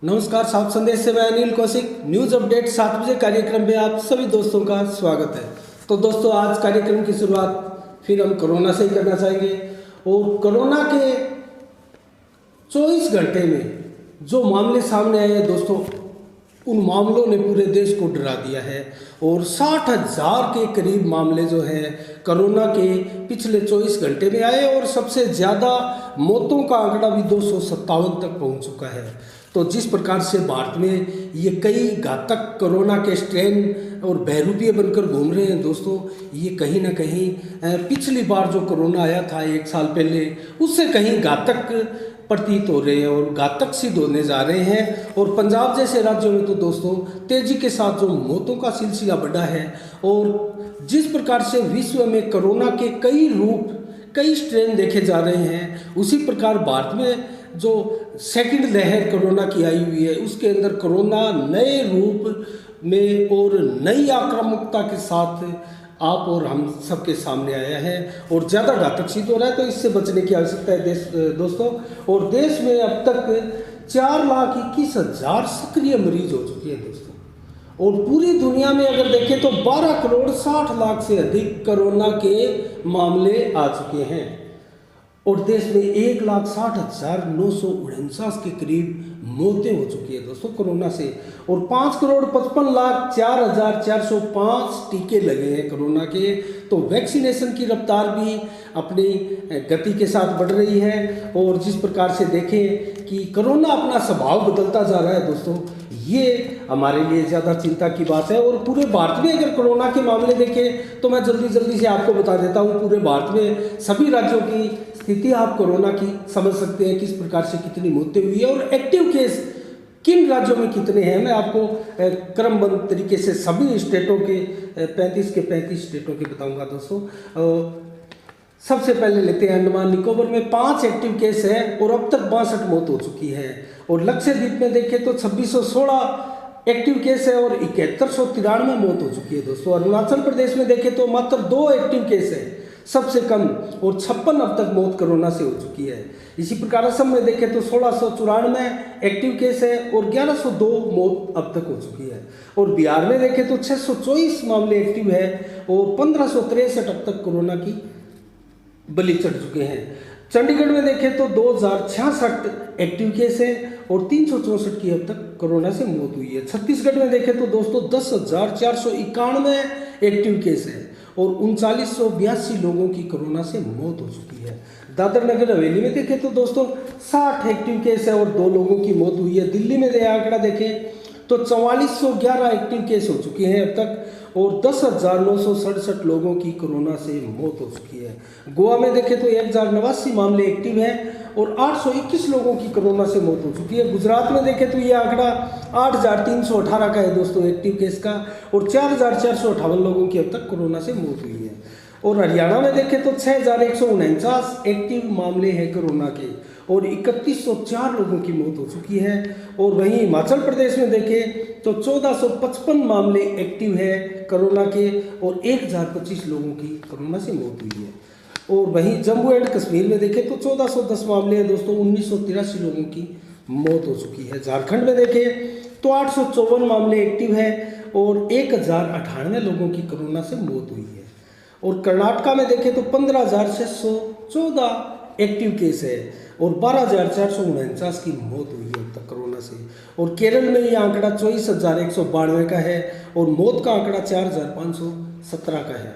नमस्कार, सात संदेश से मैं अनिल कौशिक। न्यूज़ अपडेट 7 बजे कार्यक्रम में आप सभी दोस्तों का स्वागत है। तो दोस्तों, आज कार्यक्रम की शुरुआत फिर हम कोरोना से ही करना चाहेंगे। और कोरोना के 24 घंटे में जो मामले सामने आए हैं दोस्तों, उन मामलों ने पूरे देश को डरा दिया है। और 60,000 के करीब मामले जो हैं कोरोना के पिछले 24 घंटे में आए और सबसे ज़्यादा मौतों का आंकड़ा भी 257 तक पहुंच चुका है। तो जिस प्रकार से भारत में ये कई घातक कोरोना के स्ट्रेन और बहरूपिये बनकर घूम रहे हैं दोस्तों, ये कहीं ना कहीं पिछली बार जो कोरोना आया था 1 साल पहले, उससे कहीं घातक प्रतीत हो रहे हैं और घातक सिद्ध होने जा रहे हैं। और पंजाब जैसे राज्यों में तो दोस्तों तेजी के साथ जो मौतों का सिलसिला बढ़ा है। और जिस प्रकार से विश्व में कोरोना के कई रूप, कई स्ट्रेन देखे जा रहे हैं, उसी प्रकार भारत में जो सेकंड लहर कोरोना की आई हुई है, उसके अंदर कोरोना नए रूप में और नई आक्रामकता के साथ आप और हम सबके सामने आया है और ज़्यादा घातक सिद्ध हो रहा है। तो इससे बचने की आवश्यकता है दोस्तों। और देश में अब तक 4,21,000 सक्रिय मरीज हो चुके हैं दोस्तों। और पूरी दुनिया में अगर देखें तो 12,60,00,000 से अधिक कोरोना के मामले आ चुके हैं। और देश में 1,60,949 के करीब मौतें हो चुकी है दोस्तों कोरोना से। और 5,55,04,405 टीके लगे हैं कोरोना के। तो वैक्सीनेशन की रफ्तार भी अपनी गति के साथ बढ़ रही है। और जिस प्रकार से देखें कि कोरोना अपना स्वभाव बदलता जा रहा है दोस्तों, ये हमारे लिए ज़्यादा चिंता की बात है। और पूरे भारत में अगर कोरोना के मामले देखें तो मैं जल्दी से आपको बता देता हूँ, पूरे भारत में सभी राज्यों की स्थिति आप कोरोना की समझ सकते हैं, किस प्रकार से कितनी मौतें हुई है और एक्टिव केस किन राज्यों में कितने हैं। मैं आपको क्रमबद्ध तरीके से सभी स्टेटों के 35 के 35 स्टेटों के बताऊंगा दोस्तों। सबसे पहले लेते हैं अंडमान निकोबार में 5 एक्टिव केस हैं और अब तक 62 मौत हो चुकी है। और लक्षद्वीप में देखें तो 2616 एक्टिव केस है और 7193 मौत हो चुकी है दोस्तों। अरुणाचल प्रदेश में देखें तो मात्र 2 एक्टिव केस है, सबसे कम, और 56 अब तक मौत कोरोना से हो चुकी है। इसी प्रकार असम में देखें तो 1694 एक्टिव केस है और 1102 मौत अब तक हो चुकी है। और बिहार में देखें तो 624 मामले एक्टिव है और 1563 अब तक कोरोना की बलि चढ़ चुके हैं। चंडीगढ़ में देखें तो 2066 एक्टिव केस है और 364 की अब तक कोरोना से मौत हुई है। छत्तीसगढ़ में देखें तो दोस्तों 10,491 एक्टिव केस है और 3982 लोगों की कोरोना से मौत हो चुकी है। दादर नगर हवेली में देखें तो दोस्तों 60 एक्टिव केस है और 2 लोगों की मौत हुई है। दिल्ली में आंकड़ा देखें तो 4411 एक्टिव केस हो चुके हैं अब तक और 10,967 लोगों की कोरोना से मौत हो चुकी है। गोवा में देखें तो 1089 मामले एक्टिव हैं और 821 लोगों की कोरोना से मौत हो चुकी है। गुजरात में देखें तो ये आंकड़ा 8,318 का है दोस्तों एक्टिव केस का और 4,458 लोगों की अब तक कोरोना से मौत हुई है। और हरियाणा में देखें तो 6,149 एक्टिव मामले हैं कोरोना के और 3,104 लोगों की मौत हो चुकी है। और वहीं हिमाचल प्रदेश में देखें तो 1,455 मामले एक्टिव है कोरोना के और 1,025 लोगों की कोरोना से मौत हुई है। और वहीं जम्मू एंड कश्मीर में देखें तो 1,410 मामले हैं दोस्तों, 1,983 लोगों की मौत हो चुकी है। झारखंड में देखें तो 854 मामले एक्टिव है और 1,098 लोगों की कोरोना से मौत हुई है। और कर्नाटका में देखें तो 15,614 एक्टिव केस है और 12,449 की मौत हुई है अब तक कोरोना से। और केरल में ये आंकड़ा 24,192 का है और मौत का आंकड़ा 4,517 का है।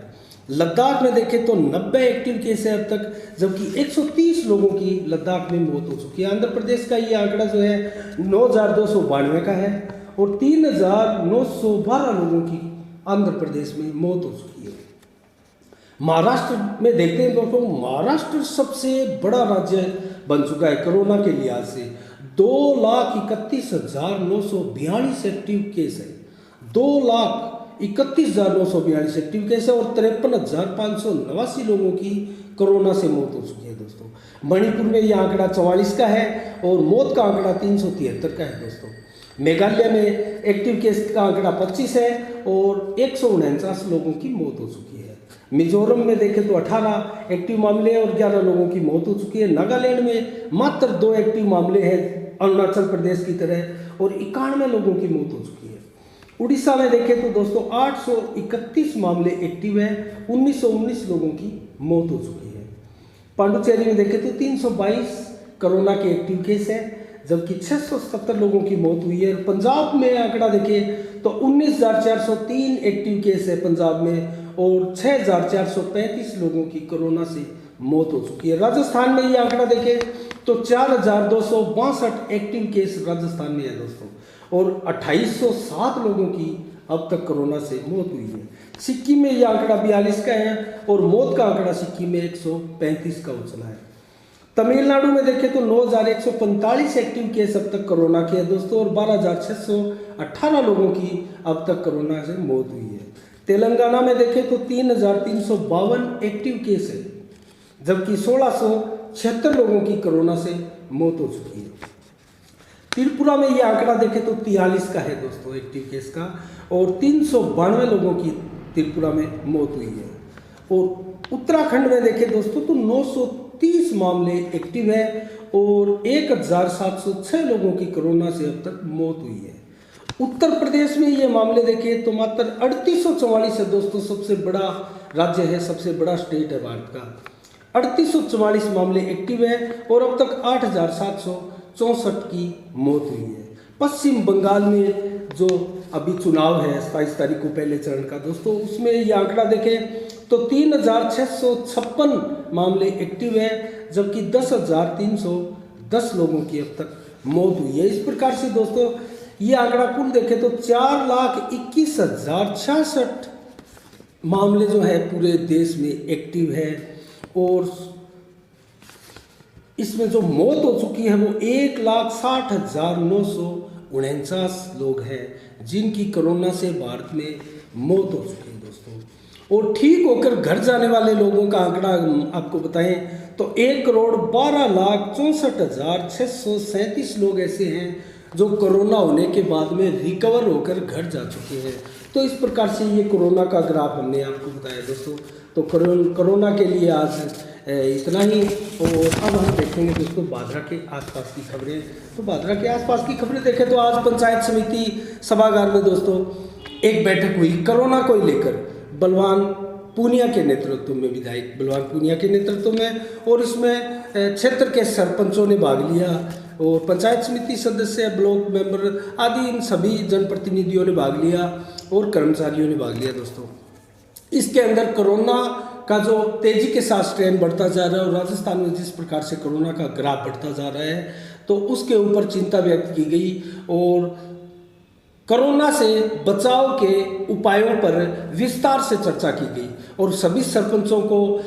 लद्दाख में देखें तो 90 एक्टिव केस है अब तक, जबकि 130 लोगों की लद्दाख में मौत हो चुकी है। आंध्र प्रदेश का ये आंकड़ा जो है 9,292 का है और 3,912 लोगों की आंध्र प्रदेश में मौत हो चुकी है। महाराष्ट्र में देखते हैं दोस्तों, महाराष्ट्र सबसे बड़ा राज्य बन चुका है कोरोना के लिहाज से। 2,31,942 एक्टिव केस है, 2,31,942 एक्टिव केस है और 53,589 लोगों की कोरोना से मौत हो चुकी है दोस्तों। मणिपुर में यह आंकड़ा 44 का है और मौत का आंकड़ा 373 का है दोस्तों। मेघालय में एक्टिव केस का आंकड़ा 25 है और 149 लोगों की मौत हो चुकी है। मिजोरम में देखें तो 18 एक्टिव मामले और 11 लोगों की मौत हो चुकी है। नागालैंड में मात्र 2 एक्टिव मामले हैं अरुणाचल प्रदेश की तरह, और 91 लोगों की मौत हो चुकी है। उड़ीसा में देखें तो दोस्तों 831 मामले एक्टिव हैं, 1919 लोगों की मौत हो चुकी है। पांडुचेरी में देखें तो 322 कोरोना के एक्टिव केस हैं, जबकि 670 लोगों की मौत हुई है। पंजाब में आंकड़ा देखें तो 19,403 एक्टिव केस है पंजाब में, और 6,435 लोगों की कोरोना से मौत हो चुकी है। राजस्थान में ये आंकड़ा देखें तो 4,262 एक्टिव केस राजस्थान में है दोस्तों, और 2807 लोगों की अब तक कोरोना से मौत हुई है। सिक्किम में यह आंकड़ा 42 का है, और मौत का आंकड़ा सिक्किम में 135 का उछला है। तमिलनाडु में देखें तो 9,145 एक्टिव केस अब तक कोरोना के हैं दोस्तों, और 12,618 लोगों की अब तक कोरोना से मौत हुई है। तेलंगाना में देखें तो 3,352 एक्टिव केस है, जबकि 1,676 लोगों की कोरोना से मौत हो चुकी है। त्रिपुरा में ये आंकड़ा देखें तो 43 का है दोस्तों एक्टिव केस का, और 392 लोगों की त्रिपुरा में मौत हुई है। और उत्तराखंड में देखें दोस्तों तो 930 मामले एक्टिव है, और 1,706 लोगों की कोरोना से अब तक मौत हुई है। उत्तर प्रदेश में ये मामले देखें तो मात्र 3844 है दोस्तों, सबसे बड़ा राज्य है, सबसे बड़ा स्टेट है भारत का। 3844 मामले एक्टिव है, और अब तक 8,764 की मौत हुई है। पश्चिम बंगाल में जो अभी चुनाव है 27 तारीख को पहले चरण का दोस्तों, उसमें ये आंकड़ा देखें तो 3,656 मामले एक्टिव है, जबकि 10,310 लोगों की अब तक मौत हुई है। इस प्रकार से दोस्तों ये आंकड़ा कुल देखें तो 4,21,066 मामले जो है पूरे देश में एक्टिव है, और इसमें जो मौत हो चुकी है वो 1,60,949 लोग हैं जिनकी कोरोना से भारत में मौत हो चुकी है दोस्तों। और ठीक होकर घर जाने वाले लोगों का आंकड़ा आपको बताएं तो 1,12,64,637 लोग ऐसे हैं जो कोरोना होने के बाद में रिकवर होकर घर जा चुके हैं। तो इस प्रकार से ये कोरोना का ग्राफ हमने आपको बताया दोस्तों। तो कोरोना के लिए आज इतना ही, और अब हम देखेंगे दोस्तों भादरा के आसपास की खबरें। तो भादरा के आसपास की खबरें देखें तो आज पंचायत समिति सभागार में दोस्तों एक बैठक हुई कोरोना को लेकर, बलवान पूनिया के नेतृत्व में, विधायक बलवान पूनिया के नेतृत्व में, और इसमें क्षेत्र के सरपंचों ने भाग लिया, और पंचायत समिति सदस्य, ब्लॉक मेंबर आदि इन सभी जनप्रतिनिधियों ने भाग लिया, और कर्मचारियों ने भाग लिया दोस्तों। इसके अंदर कोरोना का जो तेजी के साथ स्ट्रेन बढ़ता जा रहा है, और राजस्थान में जिस प्रकार से कोरोना का ग्राफ बढ़ता जा रहा है, तो उसके ऊपर चिंता व्यक्त की गई, और कोरोना से बचाव के उपायों पर विस्तार से चर्चा की गई, और सभी सरपंचों को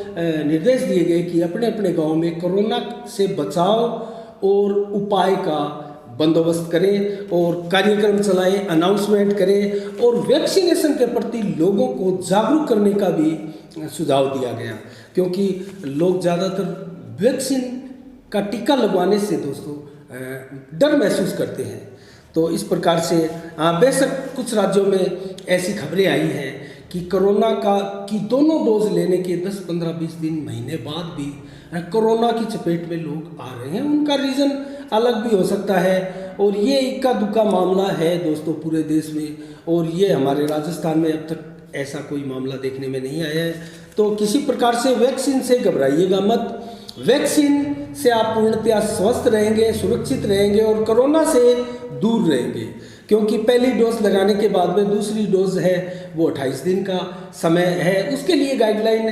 निर्देश दिए गए कि अपने अपने गांव में कोरोना से बचाव और उपाय का बंदोबस्त करें, और कार्यक्रम चलाएं, अनाउंसमेंट करें, और वैक्सीनेशन के प्रति लोगों को जागरूक करने का भी सुझाव दिया गया, क्योंकि लोग ज़्यादातर वैक्सीन का टीका लगवाने से दोस्तों डर महसूस करते हैं। तो इस प्रकार से बेशक कुछ राज्यों में ऐसी खबरें आई हैं कि कोरोना की दोनों डोज लेने के 10, 15, 20 दिन, महीने बाद भी कोरोना की चपेट में लोग आ रहे हैं। उनका रीज़न अलग भी हो सकता है, और ये इक्का दुक्का मामला है दोस्तों पूरे देश में, और ये हमारे राजस्थान में अब तक ऐसा कोई मामला देखने में नहीं आया है। तो किसी प्रकार से वैक्सीन से घबराइएगा मत। वैक्सीन से आप पूर्णतया स्वस्थ रहेंगे, सुरक्षित रहेंगे, और कोरोना से दूर रहेंगे, क्योंकि पहली डोज लगाने के बाद में दूसरी डोज है वो 28 दिन का समय है। उसके लिए गाइडलाइन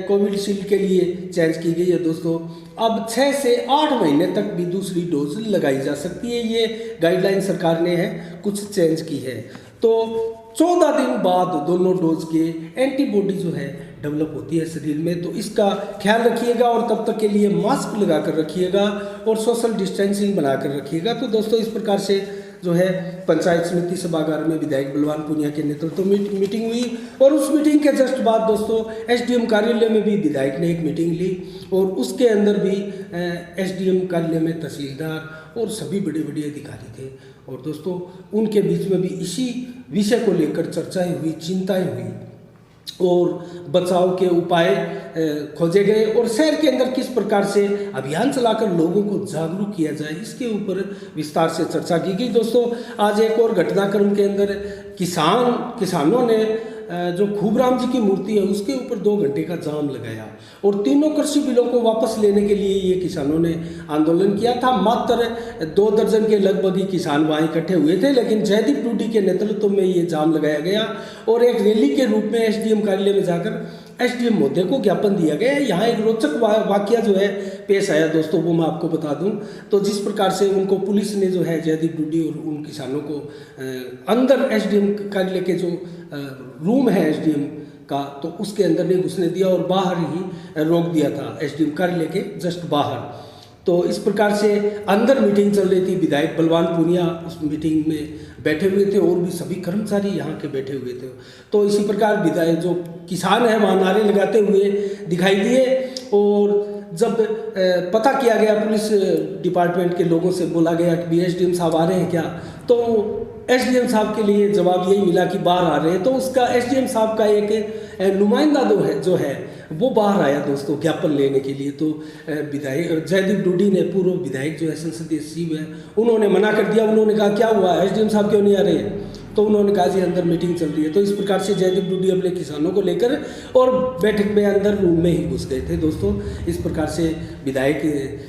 कोविशील्ड के लिए चेंज की गई है दोस्तों। अब 6 से 8 महीने तक भी दूसरी डोज लगाई जा सकती है, ये गाइडलाइन सरकार ने कुछ चेंज की है। तो 14 दिन बाद दोनों डोज के एंटीबॉडी जो है डेवलप होती है शरीर में। तो इसका ख्याल रखिएगा, और तब तक के लिए मास्क लगा कर रखिएगा, और सोशल डिस्टेंसिंग बना कर रखिएगा। तो दोस्तों इस प्रकार से जो है पंचायत समिति सभागार में विधायक बलवान पूनिया के नेतृत्व में मीटिंग हुई, और उस मीटिंग के जस्ट बाद दोस्तों एसडीएम कार्यालय में भी विधायक ने एक मीटिंग ली, और उसके अंदर भी एसडीएम कार्यालय में तहसीलदार और सभी बड़े बड़े अधिकारी थे, और दोस्तों उनके बीच में भी इसी विषय को लेकर चर्चाएं हुई, चिंताएं हुई। और बचाव के उपाय खोजे गए और शहर के अंदर किस प्रकार से अभियान चलाकर लोगों को जागरूक किया जाए, इसके ऊपर विस्तार से चर्चा की गई। दोस्तों, आज एक और घटनाक्रम के अंदर किसानों ने जो खूबराम जी की मूर्ति है उसके ऊपर 2 घंटे का जाम लगाया और तीनों कृषि बिलों को वापस लेने के लिए ये किसानों ने आंदोलन किया था। मात्र 2 दर्जन के लगभग ही किसान वहाँ इकट्ठे हुए थे, लेकिन जयदीप डूडी के नेतृत्व में ये जाम लगाया गया और एक रैली के रूप में एसडीएम कार्यालय में जाकर एसडीएम महोदय को ज्ञापन दिया गया। यहाँ एक रोचक वाकया जो है पेश आया दोस्तों, वो मैं आपको बता दूं। तो जिस प्रकार से उनको पुलिस ने जो है जयदीप डूडी और उन किसानों को अंदर एसडीएम कार्यालय के जो रूम है एसडीएम का, तो उसके अंदर नहीं घुसने दिया और बाहर ही रोक दिया था, एसडीएम कार्यालय के जस्ट बाहर। तो इस प्रकार से अंदर मीटिंग चल रही थी, विधायक बलवान पूनिया उस मीटिंग में बैठे हुए थे और भी सभी कर्मचारी यहाँ के बैठे हुए थे। तो इसी प्रकार विधायक जो किसान है वहाँ नारे लगाते हुए दिखाई दिए और जब पता किया गया पुलिस डिपार्टमेंट के लोगों से, बोला गया कि एसडीएम साहब आ रहे हैं क्या, तो एसडीएम साहब के लिए जवाब यही मिला कि बाहर आ रहे हैं। तो उसका एसडीएम साहब का एक नुमाइंदा जो है वो बाहर आया दोस्तों ज्ञापन लेने के लिए। तो विधायक जयदीप डूडी ने, पूर्व विधायक जो है संसदीय सचिव है, उन्होंने मना कर दिया। उन्होंने कहा क्या हुआ, एसडीएम साहब क्यों नहीं आ रहे हैं? तो उन्होंने कहा जी अंदर मीटिंग चल रही है। तो इस प्रकार से जयदीप डूडी अपने किसानों को लेकर और बैठक में अंदर रूम में ही घुस गए थे दोस्तों। इस प्रकार से विधायक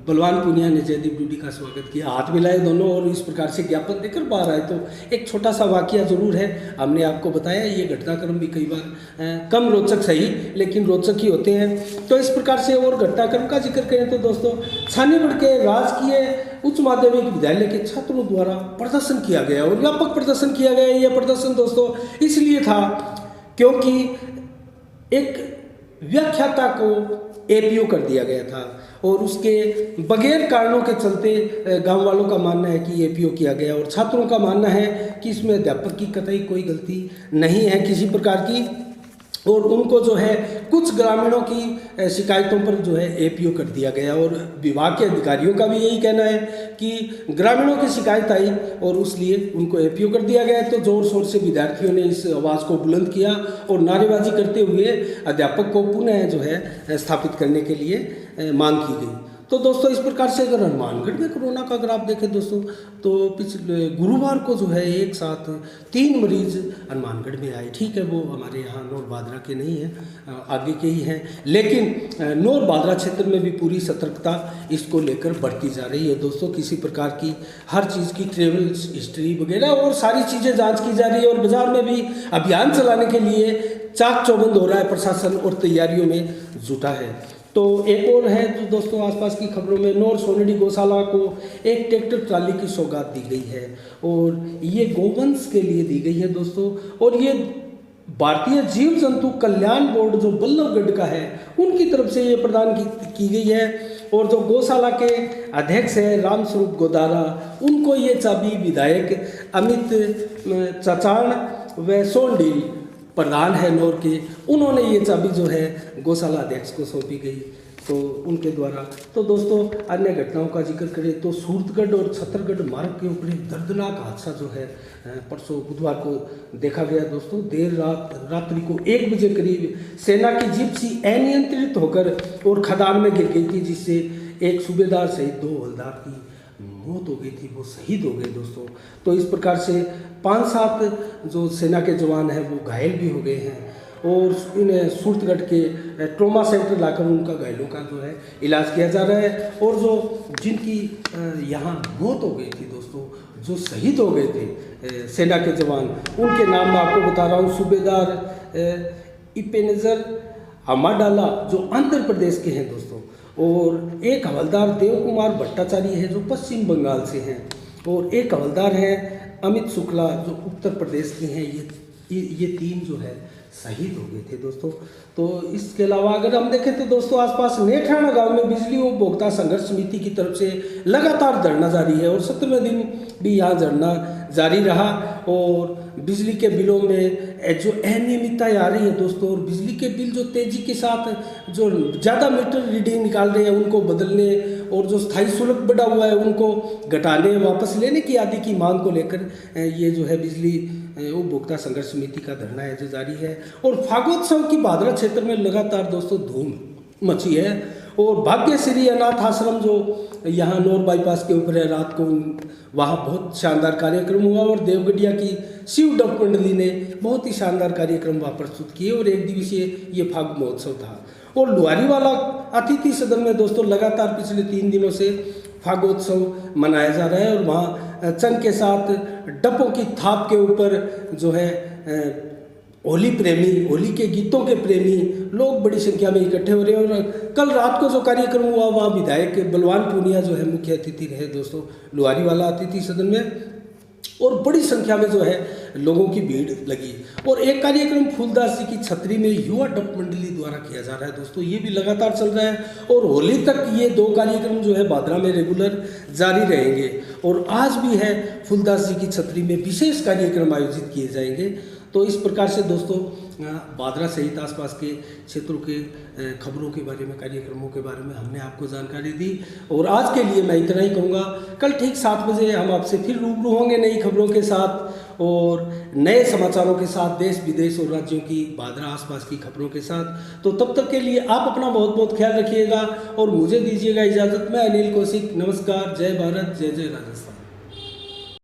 बलवान पूनिया ने जयदीप डूडी का स्वागत किया, हाथ मिलाए दोनों और इस प्रकार से ज्ञापन देकर बाहर आए। तो एक छोटा सा वाकया जरूर है, हमने आपको बताया। ये घटनाक्रम भी कई बार कम रोचक सही लेकिन रोचक ही होते हैं। तो इस प्रकार से और घटनाक्रम का जिक्र करें तो दोस्तों, छानीगढ़ के राजकीय उच्च माध्यमिक विद्यालय के छात्रों द्वारा प्रदर्शन किया गया और व्यापक प्रदर्शन किया गया। यह प्रदर्शन दोस्तों इसलिए था क्योंकि एक व्याख्याता को एपीओ कर दिया गया था और उसके बगैर कारणों के चलते गांव वालों का मानना है कि एपीओ किया गया और छात्रों का मानना है कि इसमें अध्यापक की कतई कोई गलती नहीं है किसी प्रकार की। और उनको जो है कुछ ग्रामीणों की शिकायतों पर जो है एपीओ कर दिया गया और विभाग के अधिकारियों का भी यही कहना है कि ग्रामीणों की शिकायत आई और इसलिए उनको एपीओ कर दिया गया। तो जोर शोर से विद्यार्थियों ने इस आवाज़ को बुलंद किया और नारेबाजी करते हुए अध्यापक को पुनः जो है स्थापित करने के लिए मांग की गई। तो दोस्तों इस प्रकार से अगर हनुमानगढ़ में कोरोना का अगर आप देखें दोस्तों, तो पिछले गुरुवार को जो है एक साथ 3 मरीज हनुमानगढ़ में आए। ठीक है, वो हमारे यहाँ नौर बादरा के नहीं हैं, आगे के ही हैं, लेकिन नौर बादरा क्षेत्र में भी पूरी सतर्कता इसको लेकर बढ़ती जा रही है दोस्तों। किसी प्रकार की हर चीज़ की ट्रेवल हिस्ट्री वगैरह और सारी चीज़ें जाँच की जा रही है और बाजार में भी अभियान चलाने के लिए चाक चौबंद हो रहा है प्रशासन और तैयारियों में जुटा है। तो एक और है जो दोस्तों आसपास की खबरों में, नौर सोनडी गौशाला को एक ट्रैक्टर ट्राली की सौगात दी गई है और ये गोवंश के लिए दी गई है दोस्तों। और ये भारतीय जीव जंतु कल्याण बोर्ड जो बल्लभगढ़ का है उनकी तरफ से ये प्रदान की गई है। और जो गौशाला के अध्यक्ष है रामस्वरूप गोदारा, उनको ये चाबी विधायक अमित चचाण व सोनडील प्रधान है नौर के, उन्होंने ये चाबी जो है गौशाला अध्यक्ष को सौंपी गई तो उनके द्वारा। तो दोस्तों अन्य घटनाओं का जिक्र करें तो सूरतगढ़ और छतरगढ़ मार्ग के ऊपर एक दर्दनाक हादसा जो है परसों बुधवार को देखा गया दोस्तों। देर रात्रि को 1 बजे करीब सेना की जीप सी अनियंत्रित होकर और खदान में गिर गई थी, जिससे एक सूबेदार सहित 2 हवलदार की मौत हो गई थी, वो शहीद हो गए दोस्तों। तो इस प्रकार से 5-7 जो सेना के जवान हैं वो घायल भी हो गए हैं और इन्हें सूरतगढ़ के ट्रॉमा सेंटर लाकर उनका घायलों का जो है इलाज किया जा रहा है। और जो जिनकी यहाँ मौत हो गई थी दोस्तों, जो शहीद हो गए थे सेना के जवान, उनके नाम मैं आपको बता रहा हूँ। सूबेदार इपेनजर अमाडाला जो आंध्र प्रदेश के हैं दोस्तों, और एक हवलदार देव कुमार भट्टाचार्य है जो पश्चिम बंगाल से हैं, और एक हवलदार है अमित शुक्ला जो उत्तर प्रदेश के हैं। ये 3 जो है शहीद हो गए थे दोस्तों। तो इसके अलावा अगर हम देखें तो दोस्तों आसपास नेठाना गांव में बिजली उपभोक्ता संघर्ष समिति की तरफ से लगातार धरना जारी है और 17वें दिन भी यहाँ धरना जारी रहा। और बिजली के बिलों में जो अनियमितताएं आ रही है दोस्तों, और बिजली के बिल जो तेज़ी के साथ जो ज़्यादा मीटर रीडिंग निकाल रहे हैं उनको बदलने और जो स्थायी शुल्क बढ़ा हुआ है उनको घटाने, वापस लेने की आदि की मांग को लेकर ये जो है बिजली उपभोक्ता संघर्ष समिति का धरना है जो जारी है। और फागोत्सव की भादरा क्षेत्र में लगातार दोस्तों धूम मची है। और भाग्यश्री अनाथ आश्रम जो यहाँ नौर बाईपास के ऊपर है, रात को वहाँ बहुत शानदार कार्यक्रम हुआ और देवगढ़िया की शिव डफ मंडली ने बहुत ही शानदार कार्यक्रम वहाँ प्रस्तुत किए और एक दिवसीय ये फाग महोत्सव था। और लुहारीवाला अतिथि सदन में दोस्तों लगातार पिछले 3 दिनों से फागोत्सव मनाया जा रहा है और वहाँ चंग के साथ डपों की थाप के ऊपर जो है होली प्रेमी, होली के गीतों के प्रेमी लोग बड़ी संख्या में इकट्ठे हो रहे हैं। और कल रात को जो कार्यक्रम हुआ वहाँ विधायक बलवान पूनिया जो है मुख्य अतिथि रहे दोस्तों लुहारीवाला अतिथि सदन में, और बड़ी संख्या में जो है लोगों की भीड़ लगी। और एक कार्यक्रम फूलदास जी की छतरी में युवा डप मंडली द्वारा किया जा रहा है दोस्तों, ये भी लगातार चल रहा है और होली तक ये 2 कार्यक्रम जो है भादरा में रेगुलर जारी रहेंगे। और आज भी है फूलदास जी की छतरी में विशेष कार्यक्रम आयोजित किए जाएंगे। तो इस प्रकार से दोस्तों भादरा सहित आसपास के क्षेत्रों के खबरों के बारे में, कार्यक्रमों के बारे में हमने आपको जानकारी दी। और आज के लिए मैं इतना ही कहूँगा, कल ठीक 7 बजे हम आपसे फिर रूबरू होंगे नई खबरों के साथ और नए समाचारों के साथ, देश विदेश और राज्यों की भादरा आसपास की खबरों के साथ। तो तब तक के लिए आप अपना बहुत बहुत ख्याल रखिएगा और मुझे दीजिएगा इजाज़त। मैं अनिल कौशिक, नमस्कार, जय भारत, जय जय राजस्थान।